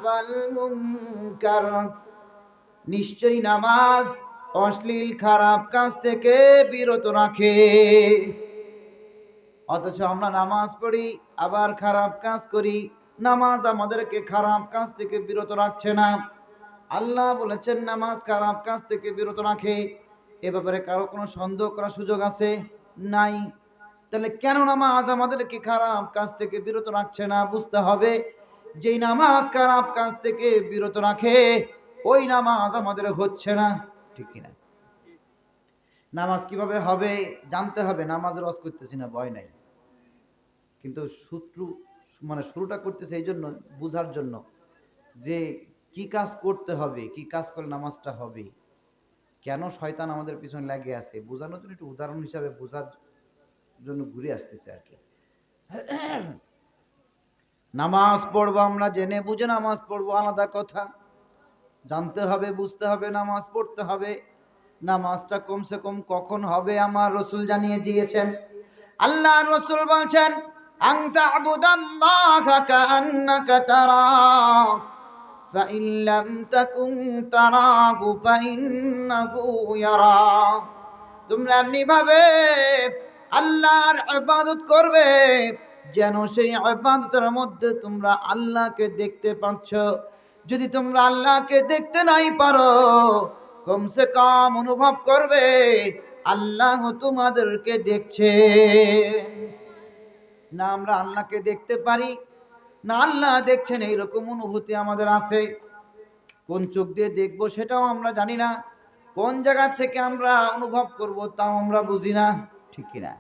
ওয়াল মুনকার, নিশ্চয়ই নামাজ অশ্লীল খারাপ কাজ থেকে বিরত রাখে। অথচ আমরা নামাজ পড়ি আবার খারাপ কাজ করি। নামাজ আমাদেরকে খারাপ কাজ থেকে বিরত রাখছে না। আল্লাহ বলেছেন নামাজ খারাপ কাজ থেকে বিরত রাখে। এ ব্যাপারে কারো কোনো সন্দেহ করার সুযোগ আছে? নাই। তাহলে কেন নামাজ আমাদেরকে খারাপ কাজ থেকে বিরত রাখছে না? বুঝতে হবে, যেই নামাজ খারাপ কাজ থেকে বিরত রাখে ওই নামাজ আমাদের হচ্ছে না। ঠিক কিনা? নামাজ কিভাবে হবে জানতে হবে। নামাজের ওয়াজ করতেছি না, ভয় নাই, কিন্তু শুরুটা করতেছে এই জন্য, বুঝার জন্য যে কি কাজ করতে হবে, কি কাজ করলে নামাজটা হবে, কেন শয়তান আমাদের পিছনে লেগে আছে বোঝানোর জন্য, একটু উদাহরণ হিসাবে বোঝার জন্য ঘুরে আসতেছে আর কি। নামাজ পড়বো আমরা জেনে বুঝে নামাজ পড়বো আলাদা কথা, জানতে হবে, বুঝতে হবে, নামাজ পড়তে হবে। নামাজটা কমসে কম কখন হবে আমার রসুল জানিয়ে দিয়েছেন। আল্লাহ রসুল বলছেন, আন তা'বুদাল্লাহা কাআন্নাকা তারাহু ফাইন লাম তাকুন তারাহু ফাইন্নাহু ইয়ারাক। তোমরা এমনি ভাবে আল্লাহর ইবাদত করবে যেন সেই ইবাদতের মধ্যে তোমরা আল্লাহকে দেখতে পাচ্ছ। যদি তোমরা আল্লাহকে দেখতে নাই পারো, কমসে কম অনুভব করবে আল্লাহ তোমাদেরকে দেখছে। না আমরা আল্লাহকে দেখতে পারি, না আল্লাহ দেখছেন এইরকম অনুভূতি আমাদের আছে। কোন চোখ দিয়ে দেখবো সেটাও আমরা জানি না, কোন জায়গা থেকে আমরা অনুভব করব তাও আমরা বুঝি না। ঠিক কিনা?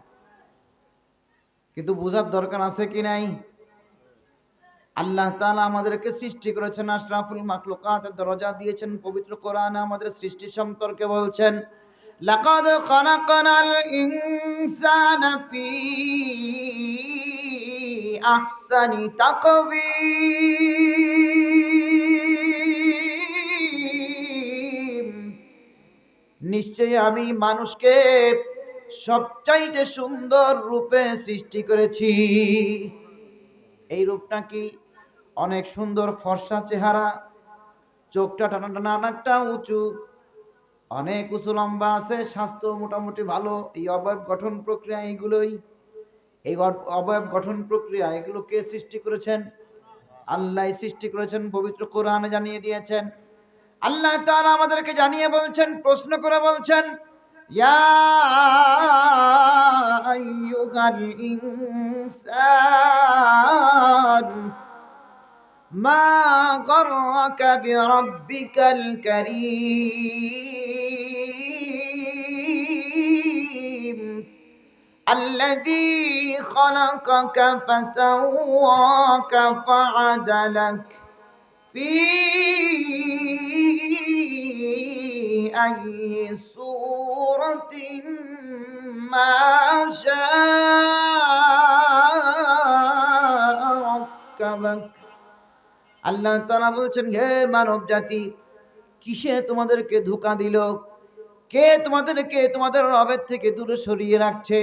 কিন্তু বোঝার দরকার আছে কি নাই? আল্লাহ তাআলা আমাদেরকে সৃষ্টি করেছেন, আশরাফুল মাখলুকাতের দরজা দিয়েছেন। পবিত্র কোরআনে আমাদের সৃষ্টি সম্পর্কে বলছেন, লাকাদ খালাকনাল ইনসানা ফি আহসানি তাকবীর। নিশ্চয়ই আমি মানুষকে সবচাইতে সুন্দর রূপে সৃষ্টি করেছি। এই রূপটা কি? অনেক সুন্দর ফর্সা চেহারা, চোখটা টানা টানা, নাকটা উঁচু, অনেক উঁচু লম্বা আছে, স্বাস্থ্য মোটামুটি ভালো। এই অবয়ব গঠন প্রক্রিয়া এইগুলোই, এই অবয়ব গঠন প্রক্রিয়া এগুলো কে সৃষ্টি করেছেন? আল্লাহ সৃষ্টি করেছেন। পবিত্র কোরআনে জানিয়ে দিয়েছেন। আল্লাহ তাআলা আমাদেরকে জানিয়ে বলছেন, প্রশ্ন করে বলছেন, ইয়া আইয়ুহাল ইনসান মা গররাকা বিরাব্বিকাল কারীম আল্লাযী খালাকাকা ফাসাওয়াকা ফাআদালাক ফি আইয়ি সূরাতিন মা শাআ রাক্কাবাক। আল্লাহ তাআলা বলছেন, হে মানব জাতি, কিসে তোমাদেরকে ধোঁকা দিল? কে তোমাদেরকে তোমাদের রবের থেকে দূরে সরিয়ে রাখছে?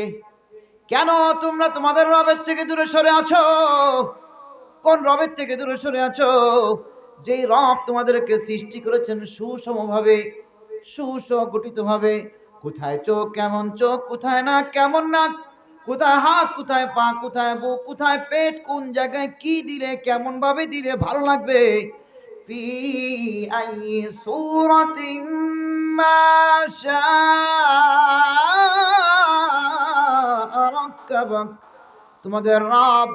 কেন তোমরা তোমাদের রবের থেকে দূরে সরে আছো? কোন রবের থেকে দূরে সরে আছো? যেই রব তোমাদেরকে সৃষ্টি করেছেন সুষমভাবে, সুসংগঠিতভাবে। কোথায় চোখ, কেমন চোখ, কোথায় নাক, কেমন নাক, কোথায় হাত, কোথায় পা, কোথায় বুক, কোথায় পেট, কোন জায়গায় কি দিলে, কেমন ভাবে দিলে ভালো লাগবে। ফি আইয়ি সূরাতিন মা শাআ রাক্কাবাক। তোমাদের রব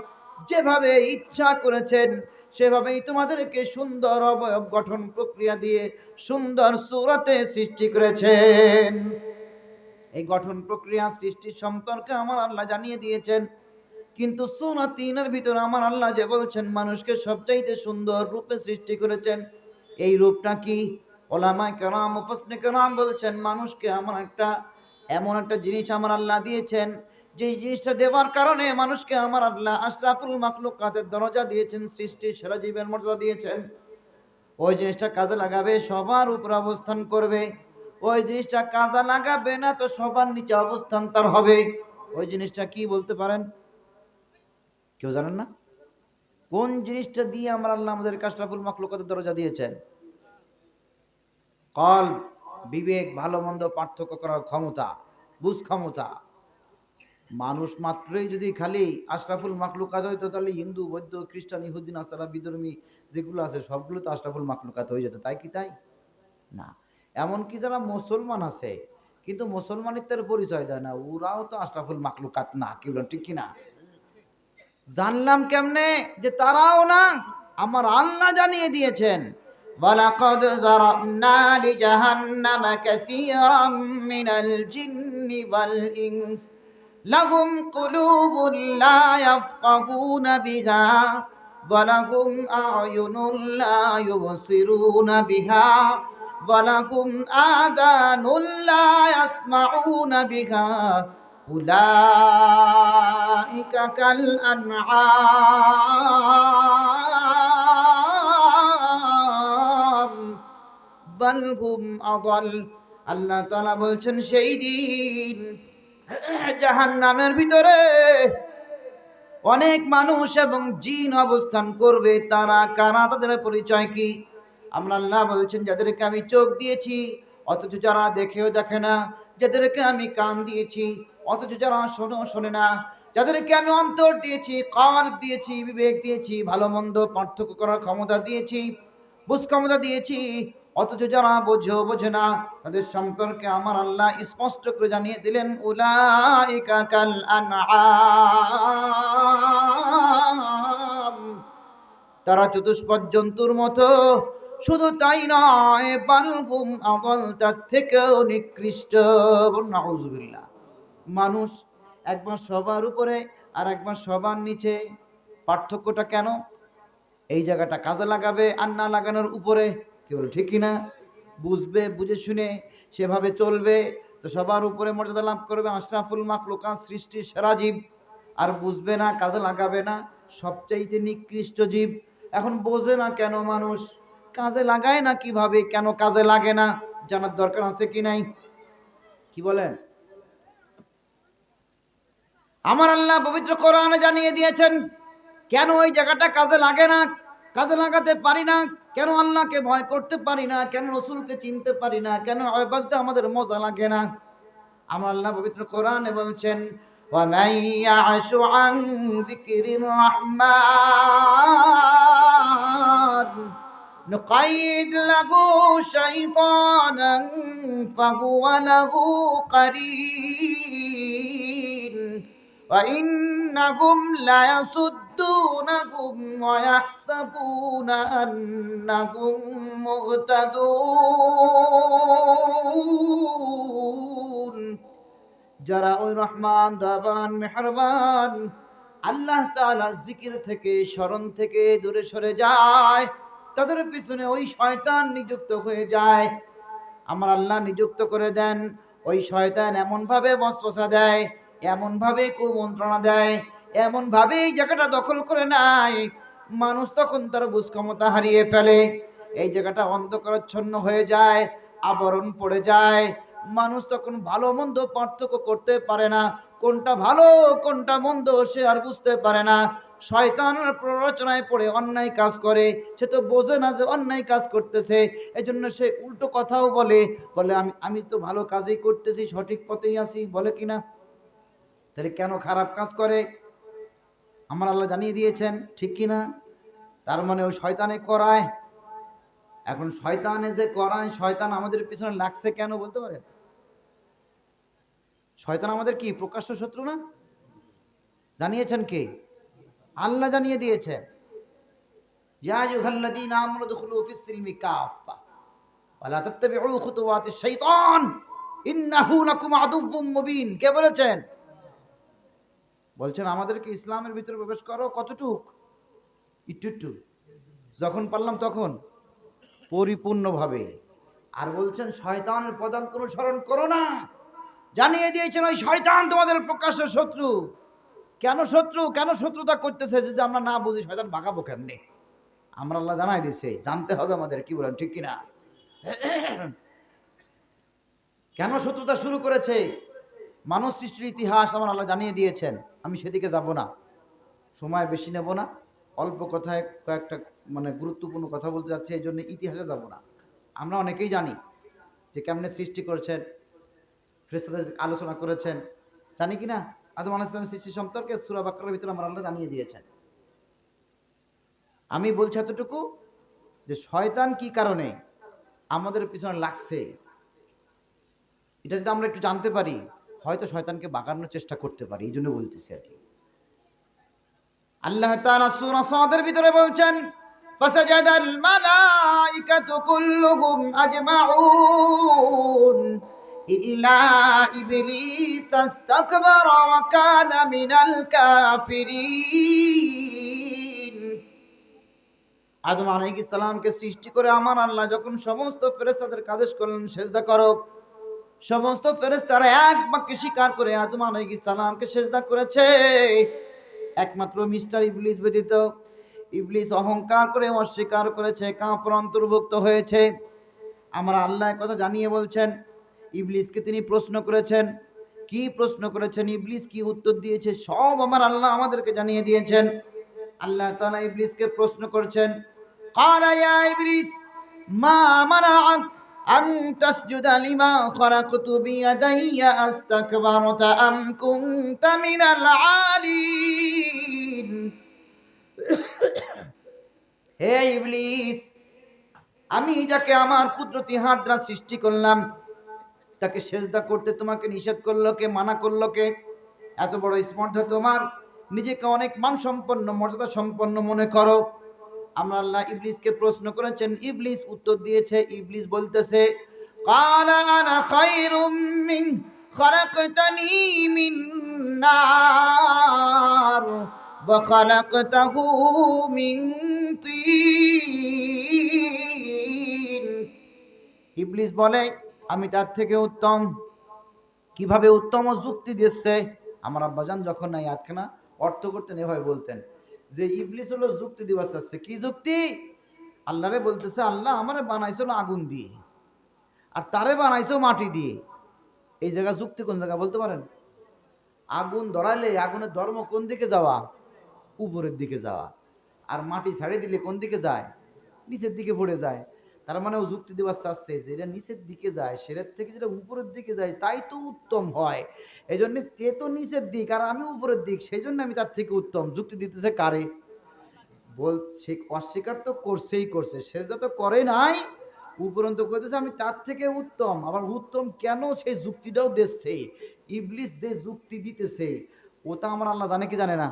যেভাবে ইচ্ছা করেছেন সেভাবেই তোমাদেরকে সুন্দর অবয়ব গঠন প্রক্রিয়া দিয়ে সুন্দর সূরাতে সৃষ্টি করেছেন। এই গঠন প্রক্রিয়া সৃষ্টি সম্পর্কে আমার আল্লাহ জানিয়ে দিয়েছেন। কিন্তু সূরা ৩ এর ভিতরে আমার আল্লাহ যে বলছেন মানুষকে সবচাইতে সুন্দর রূপে সৃষ্টি করেছেন, এই রূপটা কি? উলামায়ে কেরাম, মুফাসসিরিনে কেরাম বলছেন মানুষকে এমন একটা জিনিস আমার আল্লাহ দিয়েছেন, যে জিনিসটা দেওয়ার কারণে মানুষকে আমার আল্লাহ আশরাফুল মাখলুকাতের দরজা দিয়েছেন, সৃষ্টির সেরা জীবের মর্যাদা দিয়েছেন। ওই জিনিসটা কাজে লাগাবে সবার উপর অবস্থান করবে, ওই জিনিসটা কাজে লাগাবে না তো সবার নিচে অবস্থান তার হবে। ওই জিনিসটা কি বলতে পারেন? কেউ জানেন না? কোন জিনিসটা দিয়ে আমরা আল্লাহ আমাদের আশরাফুল মাখলুকাতের দরজা দিয়েছেন? কলব, বিবেক, ভালো মন্দ পার্থক্য করার ক্ষমতা, বুঝ ক্ষমতা। মানুষ মাত্রই যদি খালি আশরাফুল মাখলুকাত হইতো, তাহলে হিন্দু, বৌদ্ধ, খ্রিস্টান, ইহুদি, নাসারা, বিধর্মী যেগুলো আছে সবগুলো তো আশরাফুল মাখলুকাত হয়ে যেত, তাই কি তাই না? এমনকি যারা মুসলমান আছে কিন্তু মুসলমানিত্বের পরিচয় দেয় না, ওরাও তো আশরাফুল মাখলুকাত না, কি বলেন ঠিক কিনা? জানলাম কেমনে যে তারাও না? আমার আল্লাহ জানিয়ে দিয়েছেন, ওয়ালাকাদ যারানা লিজাহান্নামা কাসীরাম মিনাল জিন্নি ওয়াল ইনস লাহুম কুলুবুন লা ইয়াফকাহুনা বিহা ওয়া লাহুম আ'য়ুনুন লা ইউবসিরুনা বিহা ওয়া লাহুম আযানুন লা ইয়াসমাউনা বিহা উলাইকা কাল আনআম বাল হুম আযাল। আল্লাহ তাআলা বলছেন সেই দিন জাহান্নামের ভিতরে অনেক মানুষ এবং জিন অবস্থান করবে। তারা কারা, তাদের পরিচয় কি? আমরা আল্লাহ বলছেন যাদেরকে আমি চোখ দিয়েছি অথচ যারা দেখেও দেখে না, যাদেরকে আমি কান দিয়েছি অথচ যারা শোনে না, যাদেরকে আমি অন্তর দিয়েছি, কলব দিয়েছি, বিবেক দিয়েছি, ভালো মন্দ পার্থক্য করার ক্ষমতা দিয়েছি, বুঝ ক্ষমতা দিয়েছি, অথচ যারা বোঝে না, তাদের সম্পর্কে আমার আল্লাহ স্পষ্ট করে জানিয়ে দিলেন, উলাইকা কাল আনআম, তারা চতুষ্পদ জন্তুর মতো। শুধু তাই নয়, বালহুম আযাল, তার থেকেও নিকৃষ্ট। নাউযুবিল্লাহ। মানুষ একবার সবার উপরে আর একবার সবার নিচে। পার্থক্যটা কেন? এই জায়গাটা কাজে লাগাবে আর না লাগানোর উপরে, কি বল ঠিক কিনা? বুঝবে, বুঝে শুনে সেভাবে চলবে, তো সবার উপরে মর্যাদা লাভ করবে, আশরাফুল মাখলুকাত, সৃষ্টির সেরা জীব। আর বুঝবে না, কাজে লাগাবে না, সবচাইতে নিকৃষ্ট জীব। এখন বোঝে না কেন মানুষ, কাজে লাগায় না কিভাবে, কেন কাজে লাগে না, জানার দরকার আছে কি নাই? কি বলেন? আমার আল্লাহ পবিত্র কোরআনে জানিয়ে দিয়েছেন কেন ওই জায়গাটা কাজে লাগে না, কাজে লাগাতে পারি না, কেন আল্লাহকে ভয় করতে পারি না, কেন রসুলকে চিনতে পারি না, কেন ইবাদতে আমাদের মজা লাগে না। আমার আল্লাহ পবিত্র কোরআনে বলছেন, ওয়ামান ইয়াশু আন যিকরির রাহমান নুকাইদ লাহু শাইতানান ফাহুয়া লাহু কারীন ওয়া ইন্নাহুম লায়াসুদ্দুনাহুম ওয়া ইয়াহসাবুনা আন্নাহুম মুহতাদুন। যারা ওই রহমান, দয়াবান, মেহেরবান আল্লাহ তাআলার জিকির থেকে, স্মরণ থেকে দূরে সরে যায়, তাদের পিছনে ওই শয়তান নিযুক্ত হয়ে যায়। আমার আল্লাহ নিযুক্ত করে দেন। ওই শয়তান এমন ভাবে ওয়াসওয়াসা দেয়, এমন ভাবে কুমন্ত্রণা দেয়, এমন ভাবে এই জায়গাটা দখল করে নেয়, মানুষ তখন তার বুঝ ক্ষমতা হারিয়ে ফেলে। এই জায়গাটা অন্ধকারাচ্ছন্ন হয়ে যায়, আবরণ পড়ে যায়। মানুষ তখন ভালো মন্দ পার্থক্য করতে পারে না, কোনটা ভালো কোনটা মন্দ সে আর বুঝতে পারে না। শয়তানের প্ররোচনায় পড়ে অন্যায় কাজ করে, সে তো বোঝে না যে অন্যায় কাজ করতেছে, এজন্য সে উল্টো কথাও বলে, আমি আমি তো ভালো কাজই করতেছি, সঠিক পথেই আছি, বলে কিনা? তাহলে কেন খারাপ কাজ করে আমার আল্লাহ জানিয়ে দিয়েছেন, ঠিক কিনা? তার মানে ওই শয়তানে করায়। এখন শয়তানে যে করায়, শয়তান আমাদের পিছনে লাগছে কেন বলতে পারেন? শয়তান আমাদের কি প্রকাশ্য শত্রু না? জানিয়েছেন কে? আল্লাহ জানিয়ে দিয়েছেন, ইয়া আইয়ুহাল্লাযীনা আমানু দুখুলু ফিস-সিলমি কাফা ওয়া লা তাত্তাবিউ খুতুওয়াতিশ শাইতান ইন্নাহু লাকুম আদুউম মুবিন। কে বলেছেন? বলছেন আমাদেরকে ইসলামের ভিতরে প্রবেশ করো কতটুক? একটু একটু, যখন পারলাম তখন, পরিপূর্ণভাবে। আর বলছেন শয়তানের পদাঙ্ক অনুসরণ করো না। জানিয়ে দিয়েছেন ওই শয়তান তোমাদের প্রকাশ্য শত্রু। কেন শত্রু, কেন শত্রুতা করতেছে যদি আমরা না বুঝি, শয়তান ভাগাবো কেমনে? আমরা আল্লাহ জানাই দিছে, জানতে হবে আমাদের, কি বলেন ঠিক কিনা? কেন শত্রুতা শুরু করেছে, মানব সৃষ্টির ইতিহাস আমার আল্লাহ জানিয়ে দিয়েছেন। আমি সেদিকে যাব না, সময় বেশি নেব না, অল্প কথায় কয়েকটা মানে গুরুত্বপূর্ণ কথা বলতে যাচ্ছি, এই জন্য ইতিহাসে যাব না। আমরা অনেকেই জানি যে কেমনে সৃষ্টি করেছেন, ফেরেশতাদের আলোচনা করেছেন, জানি কি না? আদম আলাইহিস সালামের সৃষ্টি সম্পর্কে সূরা বাকারার ভিতরে আমার আল্লাহ জানিয়ে দিয়েছেন। আমি বলছি এতটুকু যে শয়তান কি কারণে আমাদের পিছনে লাগছে, এটা যদি আমরা একটু জানতে পারি, হয়তো শয়তানকে বাগানোর চেষ্টা করতে পারি। এই জন্য বলতেছি আর কি। আল্লাহ তাআলা সূরা সাদের ভিতরে বলছেন, ফাসাজাদাল মালাইকাতু কুল্লুহুম আজমাউন ইল্লা ইবলিস ইসতাকবারা ওয়া কানা মিনাল কাফিরিন। আদম আলাইহিস সালামকে সৃষ্টি করে আমার আল্লাহ যখন সমস্ত ফেরেশতাদেরকে আদেশ করলেন সিজদা করো, সমস্ত ফেরেশতারা এক বাক্যে স্বীকার করে আদম আলাইহিস সালামকে সিজদা করেছে, একমাত্র মিস্টার ইবলিস ব্যতীত। ইবলিস অহংকার করে অস্বীকার করেছে, কাফের অন্তর্ভুক্ত হয়েছে। আমার আল্লাহ কথা জানিয়ে বলছেন, ইবলিসকে তিনি প্রশ্ন করেছেন। কি প্রশ্ন করেছেন, ইবলিস কি উত্তর দিয়েছে, সব আমার আল্লাহ আমাদেরকে জানিয়ে দিয়েছেন। আল্লাহ তাআলা ইবলিসকে প্রশ্ন করছেন, ক্বালা ইয়া ইবলিস মা মানাআক আন তাসজুদা লিমা খালাকতু বিয়াদাইয়া আস্তাকবারতা আম কুনতা মিনাল আলিন। হে ইবলিস, আমি যাকে আমার কুদরতি হাত দ্বারা সৃষ্টি করলাম তাকে সেজদা করতে তোমাকে নিষেধ করলো কে, মানা করলো কে? এত বড় স্পর্ধা তোমার, নিজেকে অনেক মান সম্পন্ন মর্যাদা সম্পন্ন মনে করো। আমরা আল্লাহ ইবলিসকে প্রশ্ন করেছেন, ইবলিস উত্তর দিয়েছে। ইবলিস বলতেছে, ক্বালা আনা খায়রুম মিন খালাকতানি মিন নার ওয়া খালাকতাহু মিন তিন। ইবলিস বলে আমি তার থেকে উত্তম। কিভাবে উত্তম? যুক্তি দিচ্ছে। আমার আব্বাজান যখন এই আয়াতখানা অর্থ করতেন এভাবে বলতেন যে ইবলিস হলো যুক্তি দিবার চাচ্ছে। কি যুক্তি? আল্লাহরে বলতেছে, আল্লাহ আমারে বানাইছিল আগুন দিয়ে আর তারে বানাইছো মাটি দিয়ে। এই জায়গা যুক্তি কোন জায়গা বলতে পারেন? আগুন ধরাইলে আগুনের ধর্ম কোন দিকে যাওয়া? উপরের দিকে যাওয়া। আর মাটি ছাড়িয়ে দিলে কোন দিকে যায়? নিচের দিকে পড়ে যায়। তার মানে ও যুক্তি দেওয়ার চাচ্ছে যে এটা নিচের দিকে যায়, সেটার থেকে যেটা উপরের দিকে যায় তাই তো উত্তম হয়। এই জন্য তে তো নিচের দিক আর আমি উপরের দিক, সেই জন্য আমি তার থেকে উত্তম। যুক্তি দিতেছে কারে? বলছে অস্বীকার তো করছেই করছে, সেজদা তো করে নাই, উপরন্ত করতেছে আমি তার থেকে উত্তম। আবার উত্তম কেন সেই যুক্তিটাও দিচ্ছে। ইবলিস যে যুক্তি দিতেছে ওটা আমার আল্লাহ জানে কি জানে না?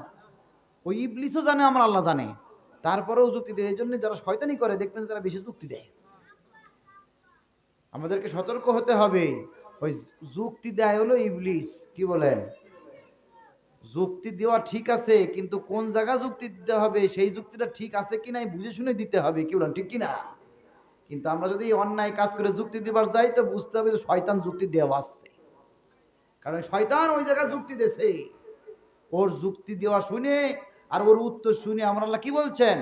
ওই ইবলিসও জানে, আমার আল্লাহ জানে, তারপরেও যুক্তি দেয়। এই জন্য যারা শয়তানি করে দেখবেন তারা বেশি যুক্তি দেয়। আমাদেরকে সতর্ক হতে হবে। ওই যুক্তি দেয় হলো ইবলিস। কি বলেন? যুক্তি দেওয়া ঠিক আছে, কিন্তু কোন জায়গা যুক্তি দিতে হবে সেই যুক্তিটা ঠিক আছে কিনা বুঝে শুনে দিতে হবে। কি বলেন, ঠিক কিনা? কিন্তু আমরা যদি অন্যায় কাজ করে যুক্তি দিবার যাই তো বুঝতে হবে যে শয়তান যুক্তি দেওয়া আসছে, কারণ শয়তান ওই জায়গায় যুক্তি দেছে। ওর যুক্তি দেওয়া শুনে আর ওর উত্তর শুনে আমার আল্লাহ কি বলছেন,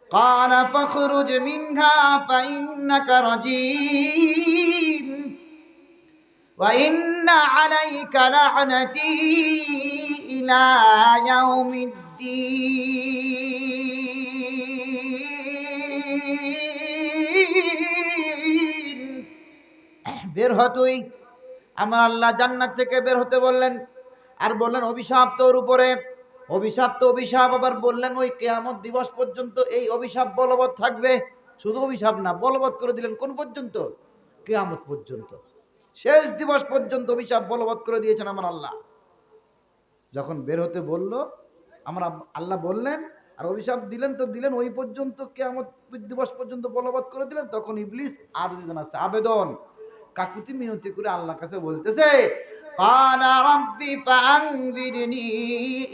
ক্বালা ফাখরুজ মিনহা ফাইন্নাকা রাজীম ওয়া ইন্না আলাইকা লা'নাতি ইলা ইয়াউমিদ্দিন। বের হ তুই। আমার আল্লাহ জান্নাত থেকে বের হতে বললেন আর বললেন অভিশাপ তোর উপরে। অভিশাপ তো অভিশাপ, আবার বললেন ওই কিয়ামত দিবস পর্যন্ত এই অভিশাপ বলবৎ থাকবে। শুধু অভিশাপ না, বলবৎ করে দিলেন কোন পর্যন্ত? কিয়ামত পর্যন্ত, শেষ দিবস পর্যন্ত অভিশাপ বলবৎ করে দিয়েছেন আমার আল্লাহ। যখন বের হতে বলল আমার আল্লাহ বললেন আর অভিশাপ দিলেন তো দিলেন, ওই পর্যন্ত কিয়ামত দিবস পর্যন্ত বলবৎ করে দিলেন। তখন ইবলিস আরজি জানাচ্ছে, আবেদন কাকুতি মিনতি করে আল্লাহর কাছে বলতেছে, ক্বালা রাব্বি ফাআনযিরনি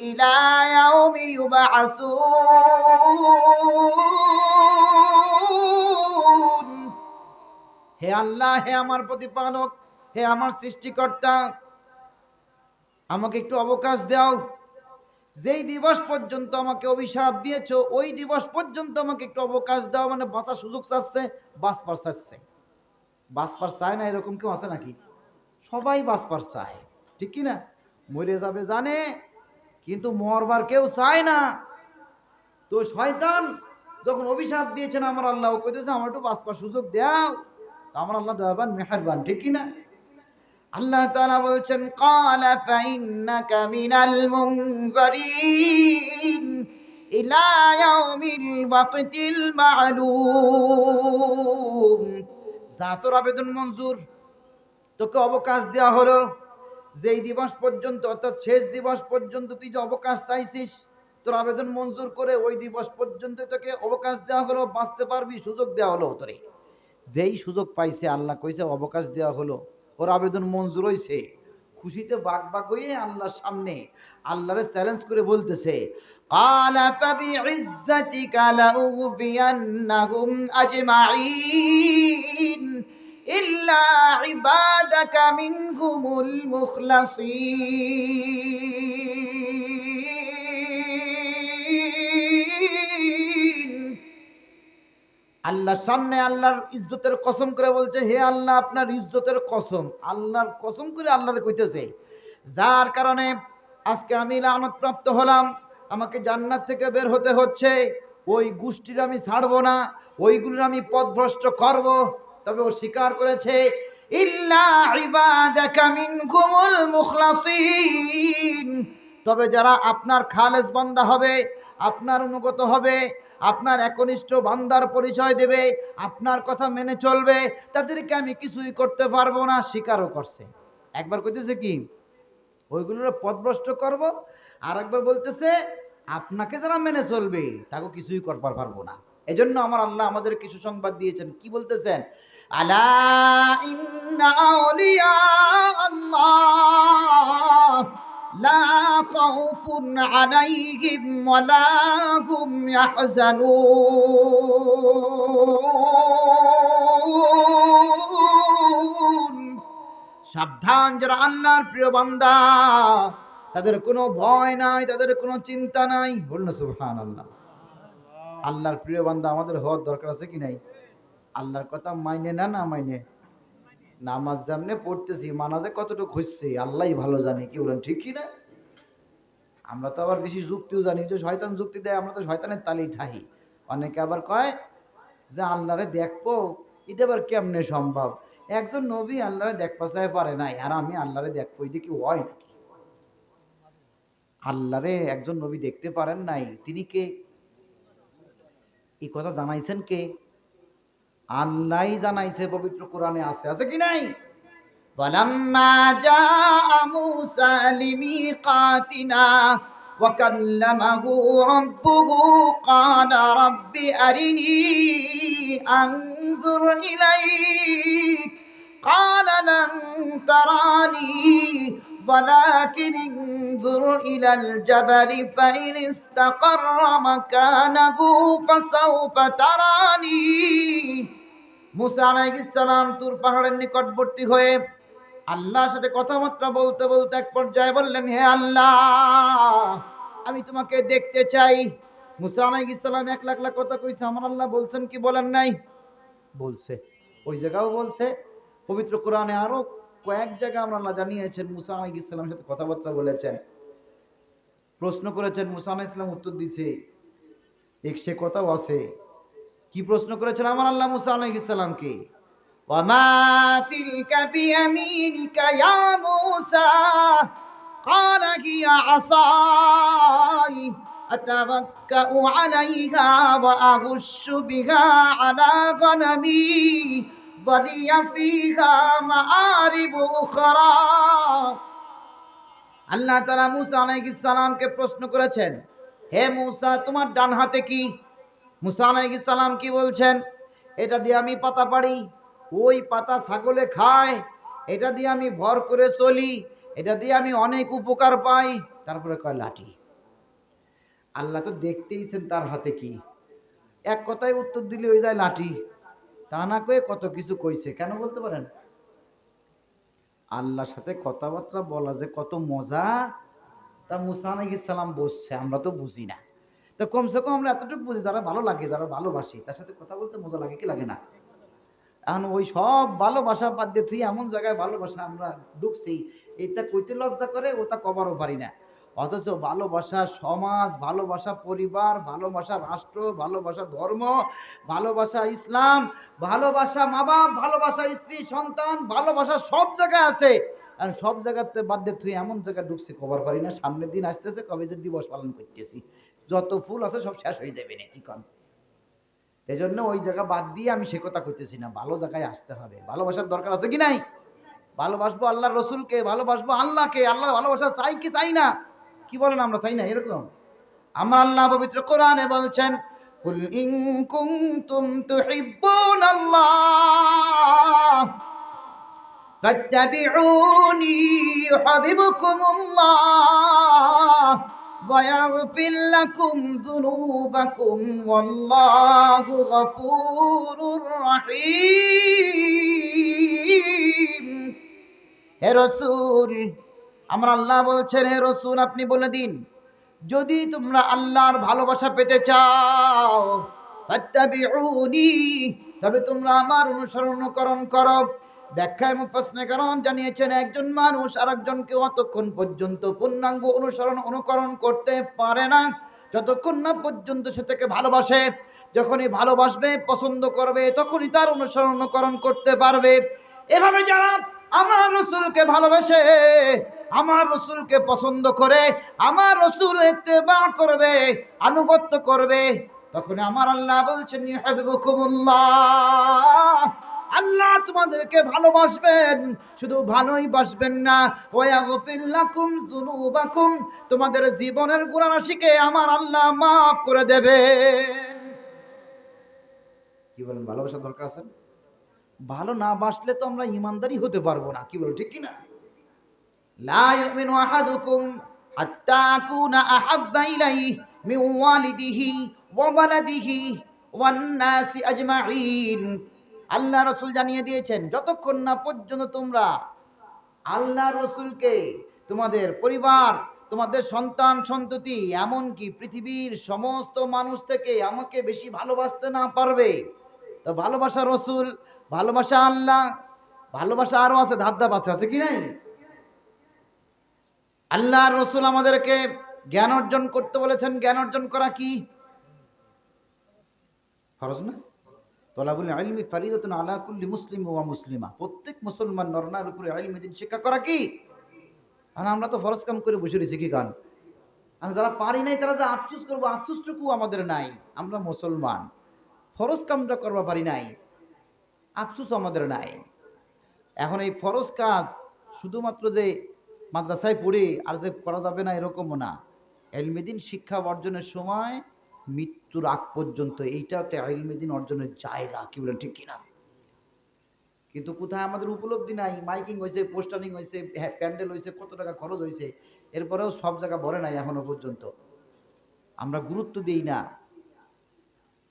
ইলা ইয়াউমি ইউবআসুন। হে আল্লাহ, হে আমার প্রতিপালক, হে আমার সৃষ্টিকর্তা, আমাকে একটু অবকাশ দাও। যেই দিবস পর্যন্ত আমাকে অভিশাপ দিয়েছো ওই দিবস পর্যন্ত আমাকে একটু অবকাশ দাও। মানে বাঁচার সুযোগ চাচ্ছে, বাঁচবার চাচ্ছে। বাঁচবার চায় না এরকম কেউ আছে নাকি? সবাই বাঁচবার চায়, ঠিক কি না? মরে যাবে জানে, কিন্তু মরবার কেউ চায় না। তো শয়তান যখন অভিশাপ দিয়েছেন আমার আল্লাহ, ও কইতেছে আমার একটু বাঁচবার সুযোগ দাও। তো আমার আল্লাহ দয়াবান মেহেরবান, ঠিক কি না? আল্লাহ তাআলা বলছেন ক্বালা ফাইন্নাকা মিনাল মুনযারিন ইলা ইয়াউমিল ওয়াক্তিল মা'লুম। যা তোর আবেদন মঞ্জুর, তোকে অবকাশ দেওয়া হলো। যেই দিবস পর্যন্ত, অর্থাৎ শেষ দিবস পর্যন্ত তুই যে অবকাশ চাইছিস, তোর আবেদন মঞ্জুর করে ওই দিবস পর্যন্ত তোকে অবকাশ দেওয়া হলো, বাঁচতে পারবি, সুযোগ দেওয়া হলো তোরে। যেই সুযোগ পাইছে, আল্লাহ কইছে অবকাশ দেওয়া হলো, ওর আবেদন মঞ্জুর হইছে, খুশিতে বাক হয়ে আল্লাহর সামনে আল্লাহরে চ্যালেঞ্জ করে বলতেছে ক্বালা ফাবিইজ্জাতিকা লাউগফিয়ান্নাহুম আজমাঈন ইল্লা ইবাদাকা মিনহুমুল মুখলাসীন। আল্লাহর সামনে আল্লাহর ইজ্জতের কসম করে বলছে, হে আল্লাহ আপনার ইজ্জতের কসম, আল্লাহর কসম করে আল্লাহরে কইতেছে, যার কারণে আজকে আমি লানত প্রাপ্ত হলাম, আমাকে জান্নাত থেকে বের হতে হচ্ছে, ওই গোষ্ঠীর আমি ছাড়বো না, ওইগুলোর আমি পথভ্রষ্ট করব। তবে ও স্বীকার করেছে ইল্লা ইবাদাকা মিনকুমুল মুখলাসিন, তবে যারা আপনার খালেস বান্দা হবে, আপনার অনুগত হবে, আপনার একনিষ্ঠ বান্দার পরিচয় দেবে, আপনার কথা মেনে চলবে, তাদেরকে আমি কিছুই করতে পারবো না। স্বীকারও করছে। একবার কইতেছে কি ওইগুলোর পথভ্রষ্ট করব, আর একবার বলতেছে আপনাকে যারা মেনে চলবে তাকে কিছুই করবার পারবো না। এজন্য আমার আল্লাহ আমাদের কিছু সংবাদ দিয়েছেন, কি বলতেছেন? আলা ইন্না আউলিয়া আল্লাহ লা খাউফুন আলাইহিম ওয়া লা হুম ইয়াহজানুন। সাবধান, যারা আল্লাহর প্রিয় বান্দা তাদের কোনো ভয় নাই, তাদের কোনো চিন্তা নাই। বলুন না সুবহানাল্লাহ। আল্লাহর প্রিয় বান্দা আমাদের হওয়ার দরকার আছে কি নাই? আল্লাহর কথা মাইনে না, না মাইনে? নামাজ যেমনে পড়তেছি, মানাজে কতটুকু হচ্ছে আল্লাহই ভালো জানে, কি বলেন, ঠিক কি না? আমরা তো আবার বেশি যুক্তিও জানি, যে শয়তান যুক্তি দেয়, আমরা তো শয়তানের তালেই থাকি। অনেকে আবার কয় যে আল্লাহরে দেখবো, এটা আবার কেমনে সম্ভব? একজন নবী আল্লাহরে দেখতে চাই পারে নাই, আর আমি আল্লাহরে দেখবো, এটা কি হয় নাকি? আল্লাহরে একজন নবী দেখতে পারেন নাই, তিনি কে? এই কথা জানাইছেন কে? আল্লাহই জানাইছে, পবিত্র কোরআনে আছে, আছে কি নাই? وَلَمَّا جَاءَ مُوسَى لِمِيقَاتِنَا وَكَلَّمَهُ رَبُّهُ قَالَ رَبِّ أَرِنِي أَنظُرْ إِلَيْكَ قَالَ لَن تَرَانِي وَلَكِنِ انظُرْ إِلَى الْجَبَلِ فَإِنِ اسْتَقَرَّ مَكَانَهُ فَسَوْفَ تَرَانِي। মুসা আলাইহিস সালাম তুর পাহাড়ের নিকটবর্তী হয়ে আল্লাহর সাথে কথাবার্তা বলতে বলতে এক পর্যায়ে বললেন, হে আল্লাহ আমি তোমাকে দেখতে চাই। মুসা আলাইহিস সালাম এক লাখ লাখ কথা কইছে, আমার আল্লাহ বলছেন কি বলেন নাই? বলছে। ওই জায়গাও বলছে, পবিত্র কোরআনে আরো কয়েক জায়গায় আমরা আল্লাহ জানিয়েছেন মুসা আলাইহিস সালামের সাথে কথাবার্তা বলেছেন, প্রশ্ন করেছেন, মুসা আলাইহিস সালাম উত্তর দিয়েছে, সে কথাও আছে। কি প্রশ্ন করেছেন আমার আল্লাহ মুসা আলাইহিস সালামকে? ওয়ামা তিলকা বিয়ামিনিকা ইয়া মূসা ক্বালা হিয়া আসাই আতাওয়াক্কাউ আলাইহা ওয়া আহুশশু বিহা আলা গনামি ওয়া লিয়া ফীহা মাআরিবু উখরা। আল্লাহ তাআলা মূসা আলাইহিস সালামকে প্রশ্ন করেছেন, হে মূসা তোমার ডান হাতে কি? মূসা আলাইহিস সালাম কি বলছেন? এটা দিয়ে আমি পাতা পাড়ি, ওই পাতা ছাগলে খায়, এটা দিয়ে আমি ভর করে চলি, এটা দিয়ে আমি অনেক উপকার পাই। তারপরে কয় লাঠি। আল্লাহ তো দেখতেইছেন তার হাতে কি, এক কথায় উত্তর দিলে হয়ে যায় লাঠি। তা না কয়ে কত কিছু কইছে, কেন বলতে পারেন? আল্লাহর সাথে কথাবার্তা বলা যে কত মজা, তা মুসা আলাইহিস সালাম বলছে, আমরা তো বুঝি না। তো কমসে কম আমরা এতটুকু বুঝি, যারা ভালো লাগে, যারা ভালোবাসি, তার সাথে কথা বলতে মজা লাগে কি লাগে না? এখন ওই সব ভালোবাসা বাদ দিয়ে তুই এমন জায়গায় ভালোবাসা আমরা ঢুকছি, এটা কইতে লজ্জা করে, ওটা কবারও পারি না। অথচ ভালোবাসা সমাজ, ভালোবাসা পরিবার, ভালোবাসা রাষ্ট্র, ভালোবাসা ধর্ম, ভালোবাসা ইসলাম, ভালোবাসা মা বাপ, ভালোবাসা স্ত্রী সন্তান, ভালোবাসা সব জায়গায় আছে। আর সব জায়গাতে বাদ দিয়ে তুই এমন জায়গায় ঢুকছি খবর পারি না, সামনের দিন আসতেছে কবে যে দিবস পালন করতেছি, যত ফুল আছে সব শেষ হয়ে যাবে না কি কন। এই জন্য ওই জায়গা বাদ দিয়ে আমি সে কথা কইতেছি না, ভালো জায়গায় আসতে হবে। ভালোবাসার দরকার আছে কি নাই? ভালোবাসবো আল্লাহর রসুলকে, ভালোবাসবো আল্লাহকে। আল্লাহ ভালোবাসা চাই কি চাই না? কি বলেন আমরা চাই না এরকম? আমার আল্লাহ পবিত্র কোরআনে বলছেন, কুল ইন কুনতুম তুহিব্বুনাল্লাহ ফাত্তাবিউনি ইউহিব্বুকুমুল্লাহ ওয়া ইয়াগফির লাকুম যুনুবাকুম ওয়াল্লাহু গফুরুর রহিম। হে রাসূল, আমার আল্লাহ বলছেন, হে রাসূল আপনি বলে দিন, যদি তোমরা আল্লাহর ভালোবাসা পেতে চাও, ফাত্তাবিউনি, তবে তোমরা আমার অনুকরণ করো। ব্যাখ্যায় মুফাসসিরিনে কেরাম জানিয়েছেন, একজন মানুষ আরেকজনকে অতক্ষণ পর্যন্ত পূর্ণাঙ্গ অনুকরণ করতে পারে না যতক্ষণ না পর্যন্ত সে তাকে ভালোবাসে। যখনই ভালোবাসবে, পছন্দ করবে, তখনই তার অনুকরণ করতে পারবে। এভাবে যারা আমার রাসূলকে ভালোবাসে, আমার রাসূলকে পছন্দ করে, আমার রাসূলের ইত্তেবা করবে, আনুগত্য করবে, তখন আমার আল্লাহ বলছেন ইউহিব্বুকুমুল্লাহ, আল্লাহ তোমাদেরকে ভালোবাসবেন। শুধু ভালোই বাসবেন না, ওয়া ইয়াগফির লাকুম যুনুবাকুম, তোমাদের জীবনের গুনাহরাশিকে আমার আল্লাহ মাফ করে দেবেন। কি বলেন, ভালোবাসা দরকার আছে? ভালো না বাসলে তো আমরা ইমানদারি হতে পারবো না, কি বলো ঠিক কি না? লা ইউমিনু আহাদুকুম হাত্তা আকুনা আহাব্বা ইলাইহি মিন ওয়ালিদিহি ওয়া ওয়ালাদিহি ওয়ান নাসি আজমাইন। আল্লাহ রাসূল জানিয়ে দিয়েছেন, যতক্ষণ না পর্যন্ত তোমরা আল্লাহ রাসূলকে, তোমাদের পরিবার, তোমাদের সন্তান সন্ততি, এমনকি পৃথিবীর সমস্ত মানুষ থেকে আমাকে বেশি ভালোবাসতে না পারবে। তো ভালোবাসা রাসূল, ভালোবাসা আল্লাহ, ভালোবাসা আরো আছে, ধাপ ধাপ আছে কি নাই? আল্লাহর রাসূল আমাদেরকে জ্ঞান অর্জন করতে বলেছেন। জ্ঞান অর্জন করা কি ফরজ না? তলাবুল ইলমি ফরিদাতুন আলা কুল্লি মুসলিম ওয়া মুসলিমা, প্রত্যেক মুসলমান নরনারীর উপরে ইলম দ্বীন শিক্ষা করা কি? আর আমরা তো ফরজ কাম করে বসে রয়েছি কি গান। আর যারা পারি নাই তারা যে আফসোস করবো, আফসোসটুকু আমাদের নাই। আমরা মুসলমান, ফরজ কামটা করবা পারি নাই, আফসোস আমাদের নাই। এখন এই ফরজ কাজ শুধুমাত্র যে মাদ্রাসায় পড়ে আর যে করা যাবে না এরকমও না। ইলম দ্বীন শিক্ষা অর্জনের সময় মৃত্যুর আগ পর্যন্ত এইটা একটা ইলম দ্বীন অর্জনের জায়গা, কি বলেন ঠিক কিনা? কিন্তু কোথায় আমাদের উপলব্ধি নাই। মাইকিং হয়েছে, পোস্টারিং হয়েছে, প্যান্ডেল হয়েছে, কত টাকা খরচ হয়েছে, এরপরেও সব জায়গা ভরে নাই এখনো পর্যন্ত। আমরা গুরুত্ব দিই না।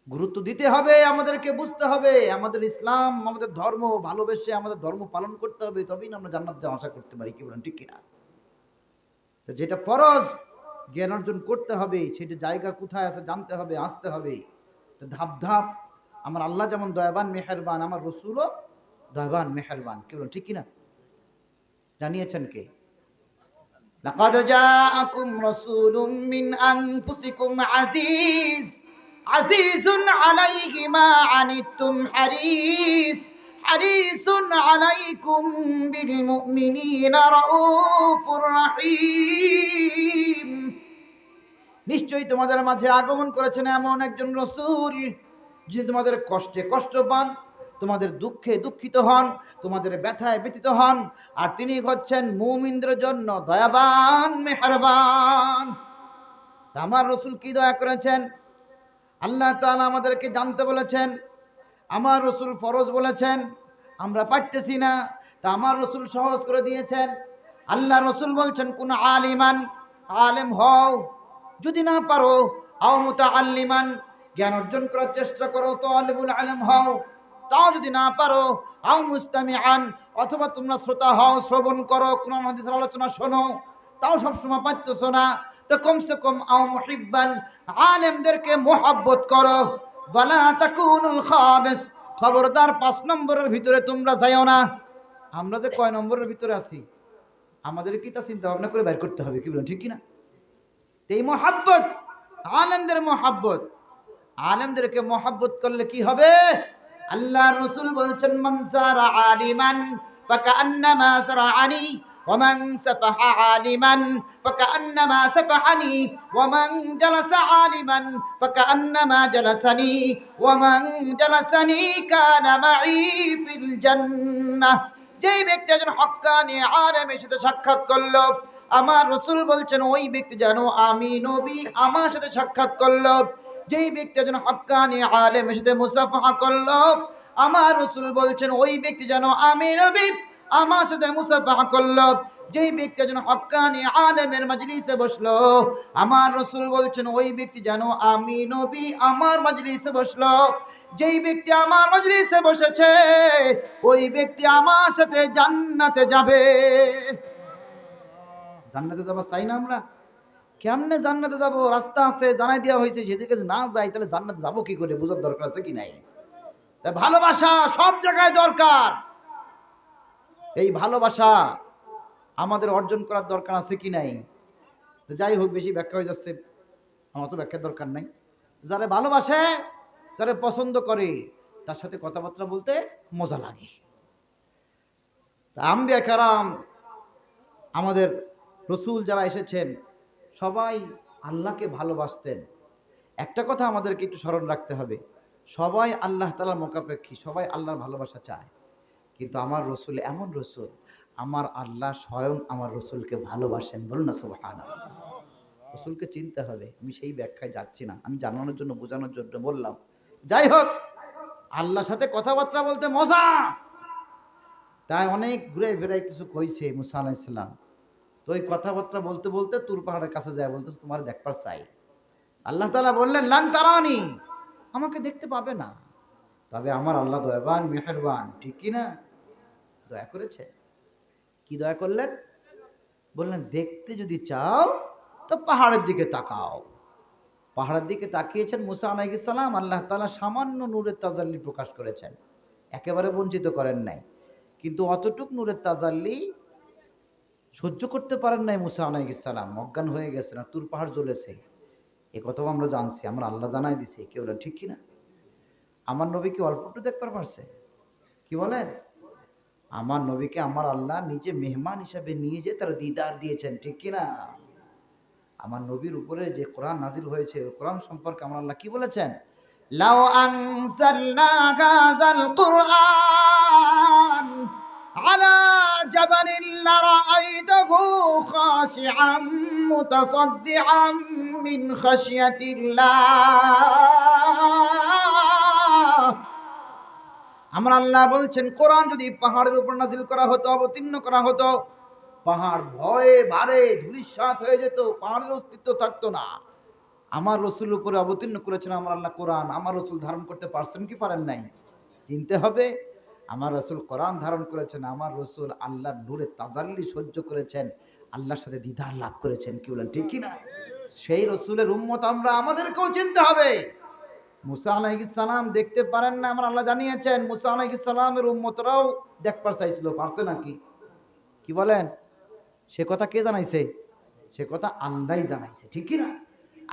গুরুত্ব দিতে হবে, আমাদেরকে বুঝতে হবে আমাদের ইসলাম, আমাদের ধর্ম ভালোবেসে আমাদের ধর্ম পালন করতে হবে, তবেই না আমরা জান্নাত যাওয়া আশা করতে পারি, কি বলেন ঠিক কিনা? তো যেটা ফরজ জ্ঞান অর্জন করতে হবে, সেটা জায়গা কোথায় আছে জানতে হবে, আসতে হবে। তো ধাপ ধাপ আমার আল্লাহ যেমন দয়াবান মেহেরবান, আমার রসুলও দয়াবান মেহেরবান, কি বলেন ঠিক কিনা? জানিয়েছেন কে? লাকাদ জাআকুম রাসূলুম মিন আনফুসিকুম আজিজুন আলাইহি মা আনিতুম হারিসুন আলাইকুম বিল মুমিনিনা রাউফুর রহিম। নিশ্চয়ই তোমাদের মাঝে আগমন করেছেন এমন একজন রাসূল, যিনি তোমাদের কষ্টে কষ্ট পান, তোমাদের দুঃখে দুঃখিত হন, তোমাদের ব্যথায় ব্যথিত হন, আর তিনি হচ্ছেন মুমিনদের জন্য দয়াবান মেহেরবান। আমার রাসূল কি দয়া করেছেন? আল্লাহ তাআলা আমাদেরকে জানতে বলেছেন, আমার রাসূল ফরজ বলেছেন, আমরা পারতেছি না, তা আমার রাসূল সহজ করে দিয়েছেন। আল্লাহ রাসূল বলছেন, কোন আলিমান, আলেম হও, যদি না পারো আও মুতাআল্লিমান, জ্ঞান অর্জন করার চেষ্টা করো, তালিবুল ইলম হও, তাও যদি না পারো আও মুস্তামিআন, অথবা তোমরা শ্রোতা হও, শ্রবণ করো, কোরআন হাদিসের আলোচনা শোনো, তাও সবসময় পারতেছো না, তো কমসে কম আও মুহিব্বান, আলেমদেরকে মোহাব্বত করো। ওয়ালা তাকুনুল খাবিস, খবরদার 5 নম্বরের ভিতরে তোমরা যাইও না। আমরা যে কয় নম্বরের ভিতরে আছি আমাদের কি তা চিন্তা ভাবনা করে বের করতে হবে, কি বলেন ঠিক কিনা? এই মহাব্বত, আলেমদের মহাব্বত, আলেমদেরকে মহাব্বত করলে কি হবে? আল্লাহ রাসূল বলছেন, মান সারা আলিমান ফাকান্নামা সারাআনি ওয়া মান সাফাহা আলিমান ফাকান্নামা সাফাহানি ওয়া মান জালাসা আলিমান ফাকান্নামা জালাসানি ওয়া মান জালাসানি কানা মাই ফিল জান্নাহ। যেই ব্যক্তি একজন হক্কানি আলেমের সাথে সাক্ষাৎ করলো, আমার রাসূল বলছেন ওই ব্যক্তি যেন আমি নবী আমার সাথে সাক্ষাৎ করলো। যেই ব্যক্তি একজন হক্কানি আলেমের সাথে মুসাফাহা করলো, আমার রাসূল বলছেন ওই ব্যক্তি যেন আমি নবী আমার সাথে মুসাফাহা করলো। যেই ব্যক্তি একজন হক্কানি আলেমের মাজলিসে বসলো, আমার রাসূল বলছেন ওই ব্যক্তি যেন আমি নবী আমার মাজলিসে বসলো। যেই ব্যক্তি আমার মাজলিসে বসেছে ওই ব্যক্তি আমার সাথে জান্নাতে যাবে। জান্নাতে যাবো চাই না আমরা? কেমনে জান্নাতে যাব? রাস্তা আছে, জানাই দেওয়া হয়েছে, সেদিকে না যাই তাহলে জান্নাতে যাবো কি করে? বোঝার দরকার আছে কি নাই? তাই ভালোবাসা সব জায়গায় দরকার। এই ভালোবাসা আমাদের অর্জন করার দরকার আছে কি নাই? তো যাই হোক, বেশি ব্যাখ্যা হয়ে যাচ্ছে, আমার তো ব্যাখ্যার দরকার নাই। যারা ভালোবাসে, যারা পছন্দ করে, তার সাথে কথাবার্তা বলতে মজা লাগে। আম্বিয়া কেরাম, আমাদের রসুল যারা এসেছেন, সবাই আল্লাহকে ভালোবাসতেন। একটা কথা আমাদেরকে একটু স্মরণ রাখতে হবে, সবাই আল্লাহ তাআলার মোকাপেক্ষী, সবাই আল্লাহর ভালোবাসা চায়। কিন্তু আমার রসুল এমন রসুল, আমার আল্লাহ স্বয়ং আমার রসুলকে ভালোবাসেন। বলুন না সুবহানাল্লাহ। রসুলকে চিনতে হবে। আমি সেই ব্যাখ্যায় যাচ্ছি না, আমি জানানোর জন্য, বোঝানোর জন্য বললাম। যাই হোক, আল্লাহর সাথে কথাবার্তা বলতে মজা। তাই অনেক ঘুরে ফেরাই কিছু কইছে মুসা আলাইহিস সালাম। তো ওই কথাবার্তা বলতে বলতে তুর পাহাড়ের কাছে যায়, বলতেছে তোমার দেখবার চাই। আল্লাহ তাআলা বললেন, লান তারানি, আমাকে দেখতে পাবে না, তবে আমার আল্লাহ দয়াবান মেহেরবান, ঠিক কি না? দয়া করেছে। কি দয়া করলেন? বললেন দেখতে যদি চাও তো পাহাড়ের দিকে তাকাও। পাহাড়ের দিকে তাকিয়েছেন মুসা আলাইহিস সালাম, আল্লাহ তাআলা সামান্য নূরের তাজাল্লি প্রকাশ করেছেন, একেবারে বঞ্চিত করেন নাই। কিন্তু অতটুক নূরের তাজাল্লি সহ্য করতে পারেন নাই মুসা আলাইহিস সালাম, অজ্ঞান হয়ে গেছেন, আর তুর পাহাড় জ্বলেছে। এ কথাও আমরা জানছি, আমরা আল্লাহ জানাই দিছি, কেউ না, ঠিক কিনা? আমার নবীকে অল্প একটু দেখতে পারছে? কি বলেন? আমার নবীকে আমার আল্লাহ নিজে মেহমান হিসাবে নিয়ে যেয়ে তারা দিদার দিয়েছেন, ঠিক কিনা? আমার নবীর উপরে যে কোরআন নাজিল হয়েছে, ওই কোরআন সম্পর্কে আমার আল্লাহ কি বলেছেন? লাউ আনজালনা হাযাল কুরআন আলা জাবালিন লারাআইতাহু খাশিআম মুতাসাদ্দিআম মিন খাশিয়াতিল্লাহ। আমার আল্লাহ বলছেন, কোরআন যদি পাহাড়ের উপর নাজিল করা হতো, অবতীর্ণ করা হতো, পাহাড় ভয়ে ভারে ধূলিসাৎ হয়ে যেত, পাহাড়ের অস্তিত্ব থাকতো না। আমার রসুলের উপরে অবতীর্ণ করেছেন আমার আল্লাহ কোরআন, আমার রসুল ধারণ করতে পারছেন কি পারেন নাই? চিনতে হবে। আমার রসুল কোরআন ধারণ করেছেন, আমার রসুল আল্লাহর নূরে তাজাল্লি সহ্য করেছেন, আল্লাহর সাথে দ্বিধার লাভ করেছেন, কি বলেন, ঠিক কিনা? সেই রসুলের উম্মত আমরা, আমাদেরকেও চিনতে হবে। মুসা আলাইহিস সালাম দেখতে পারেন না, আমার আল্লাহ জানিয়েছেন। মুসা আলাইহিস সালামের উম্মতরাও দেখবার চাইছিল, পারছে নাকি? কি বলেন? সে কথা কে জানাইছে? সে কথা আল্লাহই জানাইছে, ঠিক কি না?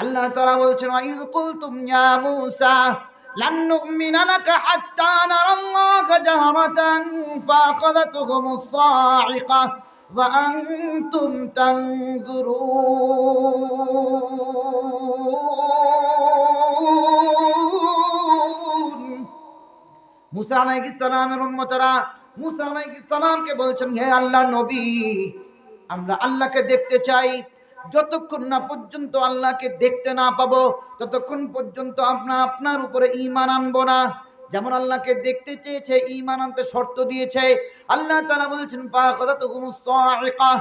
আল্লাহ তাআলা বলছেন, ওয়া ইয কুলতুম ইয়া মূসা লান নু'মিনা লাকা হাত্তা নারাল্লাহা জাহরাতান ফাআখাযাতহুমুস সা'iকা ওয়া আনতুম তানজুরুন। মুসা আলাইহিস সালামের উম্মতরা মুসা আলাইহিস সালামকে বলছেন, হে আল্লাহর নবী, আমরা আল্লাহকে দেখতে চাই। যতক্ষণ না পর্যন্ত আল্লাহকে দেখতে না পাবো, ততক্ষণ পর্যন্ত আমরা আপনার উপরে ঈমান আনবো না। যেমন আল্লাহকে দেখতে চেয়েছে, ঈমান আনতে শর্ত দিয়েছে। আল্লাহ তাআলা বলছেন, ফাআখাযাতহুমুস সা'iকা,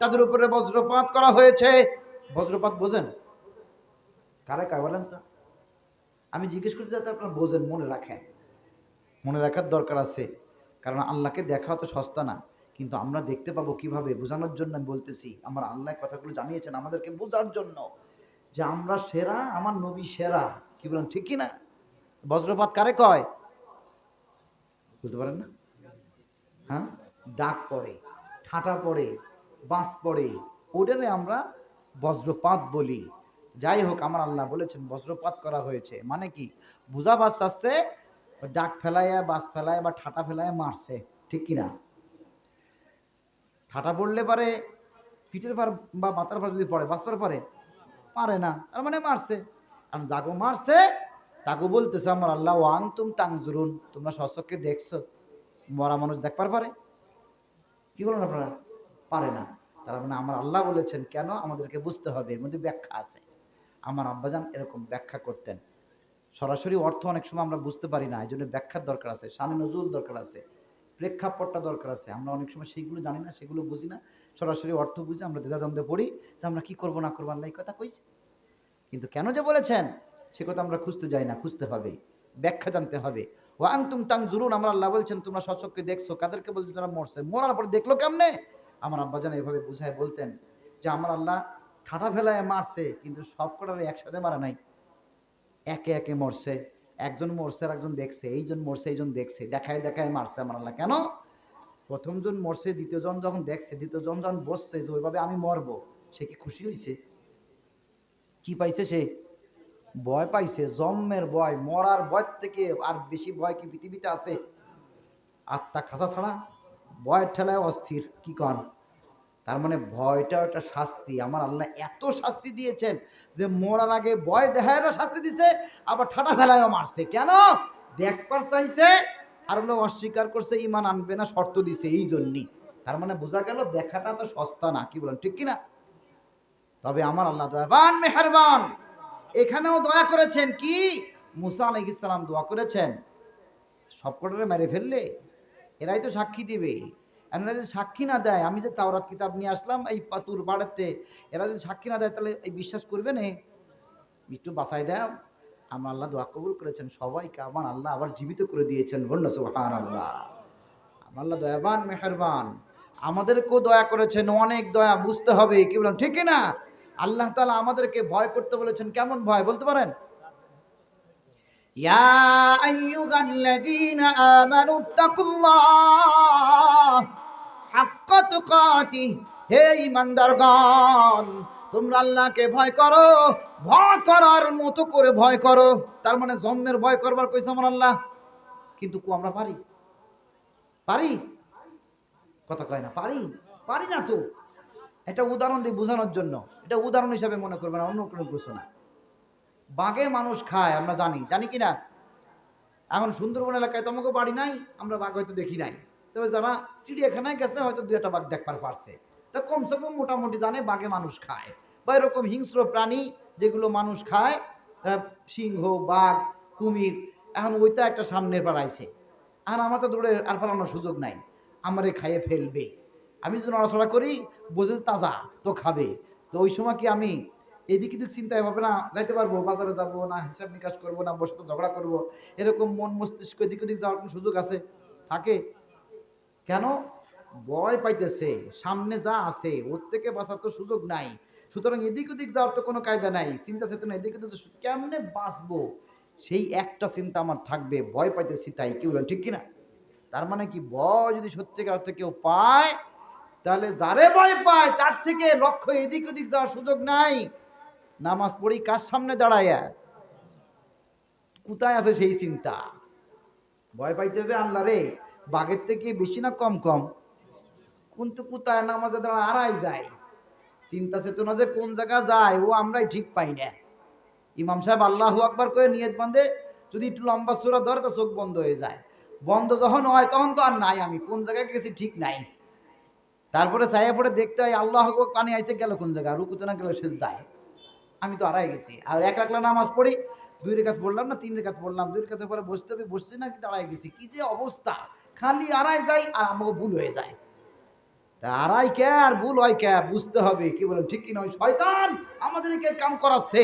তাদের উপরে বজ্রপাত করা হয়েছে। বজ্রপাত বোঝেন? কারে কায় বলেন তো? আমি জিজ্ঞেস করতে যাতে আপনারা বোঝেন, মনে রাখেন। মনে রাখার দরকার আছে, কারণ আল্লাহকে দেখা তো সস্তা না। কিন্তু আমরা দেখতে পাবো কিভাবে, বোঝানোর জন্য আমি বলতেছি। আমার আল্লাহ কথাগুলো জানিয়েছেন আমাদেরকে বোঝার জন্য, যে আমরা সেরা, আমার নবী সেরা, কি বলেন, ঠিক কি না? বজ্রপাত কারে কয়? বুঝতে পারেন না? হ্যাঁ, ডাক পড়ে, ঠাঁটা পড়ে, বাঁশ পড়ে, ওটারে আমরা বজ্রপাত বলি। যাই হোক, আমার আল্লাহ বলেছেন বজ্রপাত করা হয়েছে, মানে কি বুঝা বাস চাচ্ছে ডাক ফেলাইয়া বাস ফেলায় বা ঠাটা ফেলায় মারছে, ঠিক কিনা? ঠাটা পড়লে পারে পিঠের পার বা মাথার পার যদি পড়ে বাঁচতে পারে? পারে না, তার মানে মারছে। আর যাগো মারছে তাগো বলতেছে আমার আল্লাহ ওয়াং তুম তাংজুরুন, তোমরা স্বচক্ষে দেখছো। মরা মানুষ দেখবার পারে? কি বলেন আপনারা? পারে না। তার মানে আমার আল্লাহ বলেছেন কেন, আমাদেরকে বুঝতে হবে, এর মধ্যে ব্যাখ্যা আছে। আমার আব্বাজান এরকম ব্যাখ্যা করতেন। সরাসরি অর্থ অনেক সময় আমরা বুঝতে পারি না, এই জন্য ব্যাখ্যার দরকার আছে, শানে নজুল দরকার আছে, প্রেক্ষাপটটা দরকার আছে। আমরা অনেক সময় সেইগুলো জানি না, সেগুলো বুঝি না, সরাসরি অর্থ বুঝি আমরা দ্বিধাদ্বন্দ্বে পড়ি যে আমরা কি করবো না করবো, আল্লাহ এই কথা কইছে। কিন্তু কেন যে বলেছেন সে কথা আমরা খুঁজতে যাই না, খুঁজতে হবে, ব্যাখ্যা জানতে হবে। ও আনতুম তানজুরুন, আমরা আল্লাহ বলছেন তোমরা স্বচক্ষে দেখছো, কাদেরকে বলছে? যারা মরছে। মরার পর দেখলো কেমনে? আমার আব্বাজান এভাবে বুঝায় বলতেন যে আমার আল্লাহ ঠাটা ফেলায় মারছে, কিন্তু সব কটারে একসাথে মারা নাই, একে একে মরছে। একজন মরছে আর একজন দেখছে, এইজন মরছে এইজন দেখছে, দেখায় দেখায় মারছে আমার আল্লাহ। কেন? প্রথম জন মরছে, দ্বিতীয় জন যখন দেখছে, দ্বিতীয় জন যখন বসছে যে ওইভাবে আমি মরবো, সে কি খুশি হয়েছে? কি পাইছে সে? ভয় পাইছে, জন্মের ভয়। মরার ভয় থেকে আর বেশি ভয় কি পৃথিবীতে আছে? আত্মা খাসা ছাড়া ভয়ের ঠেলায় অস্থির, কি কন? তার মানে ভয়টা একটা শাস্তি। আমার আল্লাহ এত শাস্তি দিয়েছেন যে মরার আগে ভয় দেখায়ও শাস্তি দিছে, আবার ঠাটা ফেলায়ও মারছে। কেন? দেখবার চাইছে, আর হলো অস্বীকার করছে, ইমান আনবে না, শর্ত দিছে এই জন্যই। তার মানে বোঝা গেল দেখাটা তো সস্তা না, কি বলেন, ঠিক কিনা? তবে আমার আল্লাহ দয়াবান মেহেরবান, এখানেও দয়া করেছেন। কি? মুসা আলাইহিস সালাম দোয়া করেছেন সবকটারে মেরে ফেললে এরাই তো সাক্ষী দিবে। এরা যদি সাক্ষী না দেয়, আমি যে তাওরাত কিতাব নিয়ে আসলাম এই পাতুর বাড়াতে, এরা যদি সাক্ষী না দেয় তাহলে এই বিশ্বাস করবে না? একটু বাঁচাই দাও। আমার আল্লাহ দোয়া কবুল করেছেন, সবাইকে আমার আল্লাহ আবার জীবিত করে দিয়েছেন। বলুন না সুবহানাল্লাহ। আমার আল্লাহ দয়াবান মেহেরবান, আমাদেরকেও দয়া করেছেন, অনেক দয়া, বুঝতে হবে, কি বলেন, ঠিক না? আল্লাহ তাআলা আমাদেরকে ভয় করতে বলেছেন। কেমন ভয় বলতে পারেন? ইয়া আইয়ুহাল্লাযীনা আমানুত্তাকুল্লাহ হাক্কা তুকাতিহ, হে ঈমানদারগণ, তোমরা আল্লাহকে ভয় করো, ভয় করার মতো করে ভয় করো। তার মানে জন্মের ভয় করবার কইছে আমার আল্লাহ। কিন্তু আমরা পারি? পারি? কথা কয় না, পারি? পারি না তো। এটা উদাহরণ দিই বোঝানোর জন্য, এটা উদাহরণ হিসাবে মনে করবে না, অন্য কোনো কিছু না। বাঘে মানুষ খায় আমরা জানি, জানি কি না? এখন সুন্দরবন এলাকায় তো আমাকে বাড়ি নাই, আমরা বাঘ হয়তো দেখি নাই। তবে যারা চিড়িয়াখানায় গেছে হয়তো দু একটা বাঘ দেখবার পারছে। তা কমসে কম মোটামুটি জানে বাঘে মানুষ খায়, বা এরকম হিংস্র প্রাণী যেগুলো মানুষ খায়, সিংহ, বাঘ, কুমির। এখন ওইটা একটা সামনের পাড়াইছে, এখন আমার তো দৌড়ে আর পালানোর সুযোগ নাই, আমারে খাইয়ে ফেলবে। আমি যদি নড়াচড়া করি, বোঝে তাজা, তো খাবে। তো ওই সময় কি আমি এদিক এদিক চিন্তায় হবে না যাইতে পারবো, বাজারে যাব না, হিসাব নিকাশ করবো না, বসে তো ঝগড়া করবো, এরকম মন মস্তিষ্ক এদিক ওদিক যাওয়ার কোনো সুযোগ আছে? থাকে? কেন? ভয় পাইতেছে, সামনে যা আছে ওর থেকে বাঁচার তো সুযোগ নাই। সুতরাং এদিক ওদিক যাওয়ার তো কোনো কায়দা নাই, চিন্তা চেতনা এদিক ওদিক কেমনে বাঁচবো, সেই একটা চিন্তা আমার থাকবে, ভয় পাইতেছি তাই, কি বলেন, ঠিক কিনা? তার মানে কি, ভয় যদি সত্যিকার অর্থে কেউ পায়, তাহলে যারে ভয় পায় তার থেকে লক্ষ্য এদিক ওদিক যাওয়ার সুযোগ নাই। নামাজ পড়ি কার সামনে দাঁড়াইয়া, কোথায় আছে সেই চিন্তা। ভয় পাইতে হবে আল্লাহ রে, বাঘের থেকে বেশি না কম? কম। কিন্তু কোথায় নামাজে দাঁড়া আড়াই যায়, চিন্তা চেতনা যে কোন জায়গা যায় ও আমরাই ঠিক পাই না। ইমাম সাহেব আল্লাহু আকবার করে নিয়ত বাঁধে, যদি একটু লম্বা সূরা ধরে তো চোখ বন্ধ হয়ে যায়। বন্ধ যখন হয় তখন তো আর নাই, আমি কোন জায়গায় গেছি ঠিক নাই। তারপরে ছায়া পড়ে দেখতে হয় আল্লাহ আকবার কানে আইসে গেল কোন জায়গায়, রুকুতে না গেল সেজদায়, আমি তো হারাই গেছি। আর এক একলা নামাজ পড়ি, 2 রাকাত পড়লাম না 3 রাকাত পড়লাম, 2 রাকাতের পরে বসতে হবে, বসছি না, কিন্তু হারাই গেছি। কি যে অবস্থা, খালি হারাই যাই আর আমাকে ভুল হয়ে যায়। তা হারাই কে আর ভুল হয় কে, বুঝতে হবে, কি বলেন, ঠিক কিনা? ওই শয়তান আমাদেরকে কাম করাচ্ছে,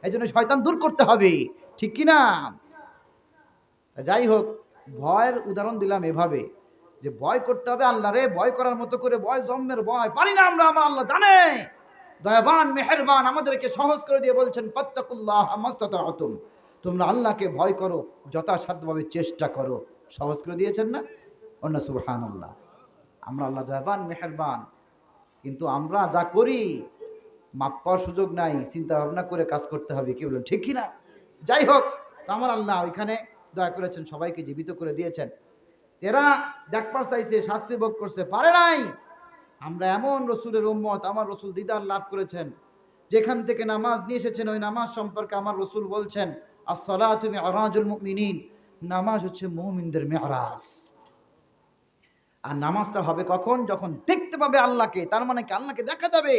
এই জন্য শয়তান দূর করতে হবে, ঠিক কিনা? যাই হোক, ভয়ের উদাহরণ দিলাম এভাবে যে ভয় করতে হবে আল্লাহ রে, ভয় করার মতো করে ভয়, জন্মের ভয় পারি না আমরা, আমার আল্লাহ জানে। দয়াবান মেহেরবান আমাদেরকে সহজ করে দিয়ে বলছেন ফাত্তাকুল্লাহ মাস্তাতাতুম, তোমরা আল্লাহকে ভয় করো, যথাসাধ্যভাবে চেষ্টা করো। সহজ করে দিয়েছেন না? অন্য সুবহানাল্লাহ। আমরা আল্লাহ দয়াবান মেহেরবান, কিন্তু আমরা যা করি মাপ পাওয়ার সুযোগ নাই, চিন্তা ভাবনা করে কাজ করতে হবে, কি বলেন ঠিক কিনা? যাই হোক, তো আমার আল্লাহ ওইখানে দয়া করেছেন, সবাইকে জীবিত করে দিয়েছেন। এরা দেখবার চাইছে, শাস্তি ভোগ করছে, পারে নাই। আমরা এমন রসুলের উম্মত, আমার রসুল দিদার লাভ করেছেন, যেখান থেকে নামাজ নিয়ে এসেছেন ওই নামাজ সম্পর্কে আমার রসুল বলছেন আস-সালাতু মি'রাজুল মুমিনিন, নামাজ হচ্ছে মুমিনদের মেরাজ। আর নামাজটা হবে কখন? যখন দেখতে পাবে আল্লাহকে। তার মানে কি আল্লাহকে দেখা যাবে?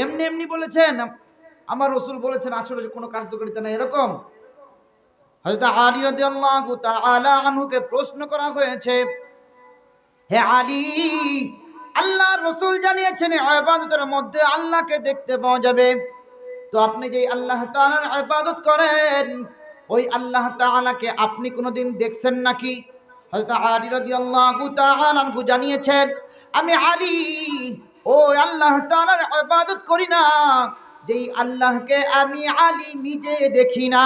এমনি এমনি বলেছেন আমার রসুল বলেছেন, আসলে কোনো কার্যকারিতা না এরকম। হযরত আলী রাদিয়াল্লাহু তাআলা আনহুকে প্রশ্ন করা হয়েছে, হে আলী, আল্লাহর রাসূল জানিয়েছেন ইবাদতের মধ্যে আল্লাহকে দেখতে পাওয়া যাবে, তো আপনি যে আল্লাহ তাআলার ইবাদত করেন ওই আল্লাহ তাআলাকে আপনি কোনোদিন দেখছেন নাকি? হযরত আলী রাদিয়াল্লাহু তাআলা আনহু জানিয়েছেন, আমি আলী ওই আল্লাহ তাআলার ইবাদত করি না যেই আল্লাহকে আমি আলী নিজে দেখি না।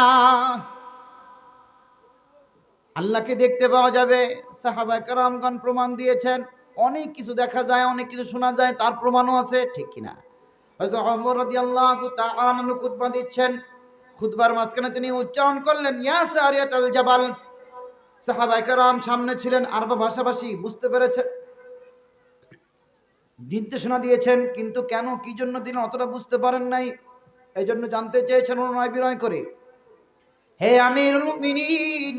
আল্লাহকে দেখতে পাওয়া যাবে, সাহাবায়ে কেরামগণ প্রমাণ দিয়েছেন। অনেক কিছু দেখা যায়, অনেক কিছু শোনা যায়, তার প্রমাণও আছে, ঠিক কিনা? হয়তো ওমর রাদিয়াল্লাহু তাআলা আনহু খুতবা দিচ্ছেন, খুতবার মাঝখানে তিনি উচ্চারণ করলেন ইয়া সারিয়াতাল জাবাল। সাহাবায়ে কেরাম সামনে ছিলেন, আরব ভাষাভাষী বুঝতে পেরেছেন, নির্দেশনা দিয়েছেন, কিন্তু কেন কি জন্য দিলেন অতটা বুঝতে পারেন নাই। এই জন্য জানতে চেয়েছেন অনুনয় বিনয় করে, হে আমিরুল মুমিনিন,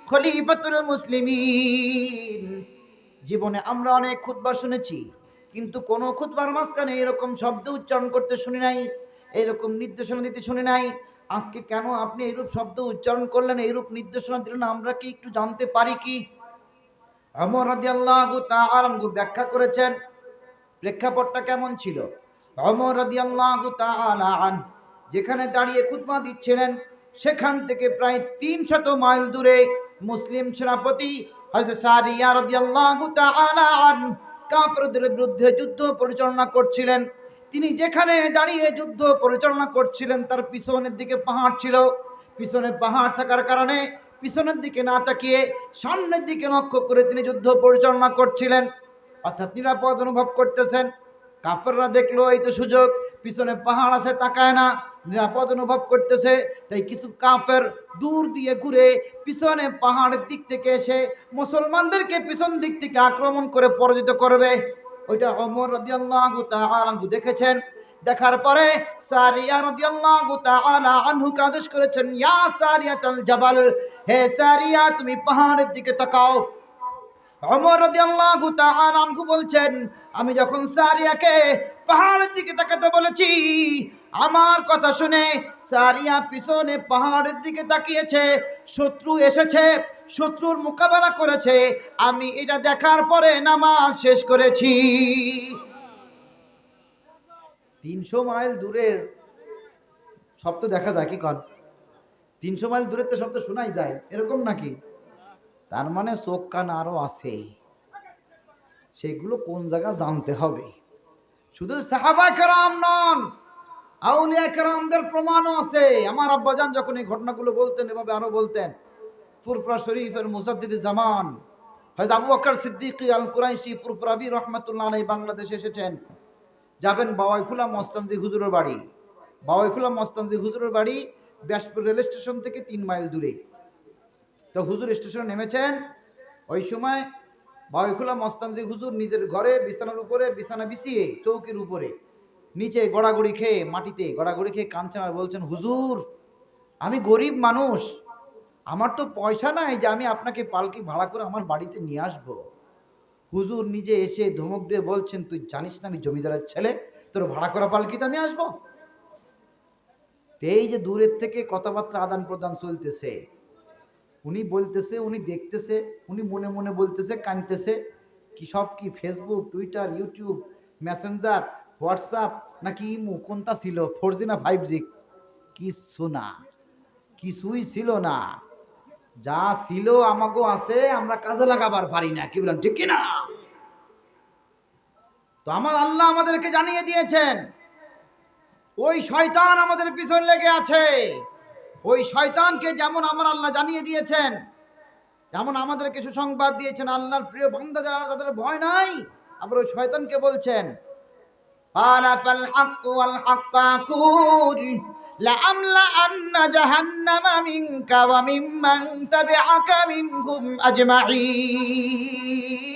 খলিফাতুল মুসলিমিন, জীবনে আমরা অনেক খুতবা শুনেছি, কিন্তু কোন খুতবার মাঝখানে এরকম শব্দ উচ্চারণ করতে শুনি নাই, এরকম নির্দেশনা দিতে শুনি নাই। আজকে কেন আপনি এইরূপ শব্দ উচ্চারণ করলেন, এইরূপ নির্দেশনা দিলেন, আমরা কি একটু জানতে পারি কি? ওমর রাদিয়াল্লাহু তাআলা আনহু ব্যাখ্যা করেছেন প্রেক্ষাপটটা কেমন ছিল। ওমর রাদিয়াল্লাহু তাআলা আন যেখানে দাঁড়িয়ে খুতবা দিচ্ছিলেন সেখান থেকে প্রায় ৩০০ মাইল দূরে মুসলিম সেনাপতি হযরত সারিয়া রাদিয়াল্লাহু তাআলা আন কাফেরদের বিরুদ্ধে যুদ্ধ পরিচালনা করছিলেন। তিনি যেখানে দাঁড়িয়ে যুদ্ধ পরিচালনা করছিলেন তার পিছনের দিকে পাহাড় ছিল। পিছনে পাহাড় থাকার কারণে পিছনের দিকে না তাকিয়ে সামনের দিকে লক্ষ্য করে তিনি যুদ্ধ পরিচালনা করছিলেন, অর্থাৎ নিরাপদ অনুভব করতেছেন। কাফেররা দেখলো এই তো সুযোগ, পিছনে পাহাড় আছে, তাকায় না, নিরাপদ অনুভব করতেছে। তাই কিছু কাফের দূর দিয়ে ঘুরে পিছনে পাহাড়ের দিক থেকে এসে মুসলমানদেরকে পিছন দিক থেকে আক্রমণ করে পরাজিত করবে। ওইটা ওমর রাদিয়াল্লাহু তাআলা আনহু দেখেছেন। দেখার পরে সারিয়া রাদিয়াল্লাহু তাআলা আনহুকে আদেশ করেছেন, ইয়া সারিয়াতাল জাবাল, হে সারিয়া তুমি পাহাড়ের দিকে তাকাও। ওমর রাদিয়াল্লাহু তাআলা আনহু বলছেন, আমি যখন সারিয়াকে পাহাড়ের দিকে তাকাতে বলেছি, আমার কথা শুনে সারিয়া পিছনে পাহাড়ের দিকে তাকিয়েছে, শত্রু এসেছে, শত্রুর মোকাবেলা করেছে, আমি এটা দেখার পরে নামাজ শেষ করেছি। ৩০০ মাইল দূরের শব্দ দেখা যায় কি কন? ৩০০ মাইল দূরের তো শব্দ শোনাই যায়, এরকম নাকি? তার মানে চোখ কান আরো আছে, সেগুলো কোন জায়গা জানতে হবে। শুধু সাহাবায়ে কেরাম নন, আউলিয়া কেরামদের প্রমাণও আছে। আমার আব্বাজান যখন এই ঘটনাগুলো বলতেন এভাবে আরো বলতেন। ফুরফুরা শরীফের মুজাদ্দিদে জামান হযরত আবু বকর সিদ্দিক আল কুরাইশি ফুরফুরাবি রাহমাতুল্লাহ আলাইহি বাংলাদেশে এসেছেন। যাবেন বাওয়াইখুলা মস্তানজি হুজুরের বাড়ি। বাওয়াইখুলা মস্তানজি হুজুরের বাড়ি ব্যাসপুর রেল স্টেশন থেকে ৩ মাইল দূরে। তো হুজুর স্টেশনে নেমেছেন, ওই সময় বাওয়াইখুলা মস্তানজি হুজুর নিজের ঘরে বিছানার উপরে বিছানা বিছিয়ে চৌকির উপরে নিচে গড়াগড়ি খেয়ে, মাটিতে গড়াগড়ি খেয়ে কাঁদছেন আর বলছেন, হুজুর আমি গরিব মানুষ, আমার তো পয়সা নাই যে আমি আপনাকে পালকি ভাড়া করে আমার বাড়িতে নিয়ে আসব। হুজুর নিজে এসে ধমক দিয়ে বলছেন, তুই জানিস না আমি জমিদারের ছেলে, তোর ভাড়া করা পালকিতে আমি আসবো? এই যে দূরের থেকে কথাবার্তা আদান প্রদান চলতেছে, উনি বলতেছে, উনি দেখতেছে, উনি মনে মনে বলতেছে, কাঁদতেছে। কি সব কি Facebook, Twitter, YouTube, Messenger, WhatsApp নাকি ইমো, কোনটা ছিল, 4G না 5G? কিছু না, কিছুই ছিল না। যা ছিল আমাকেও আছে, আমরা কাজে লাগাবার পারি না, কি বলেন ঠিক কিনা? তো আমার আল্লাহ আমাদেরকে জানিয়ে দিয়েছেন ওই শয়তান আমাদের পিছন লেগে আছে। ওই শয়তানকে যেমন আমার আল্লাহ জানিয়ে দিয়েছেন, যেমন আমাদেরকে সুসংবাদ দিয়েছেন, আল্লাহর প্রিয় বান্দা যারা তাদের ভয় নাই, আবার ওই শয়তানকে বলছেন قال فالحق والحق أقول لأملأن جهنم منك وممن تبعك منهم أجمعين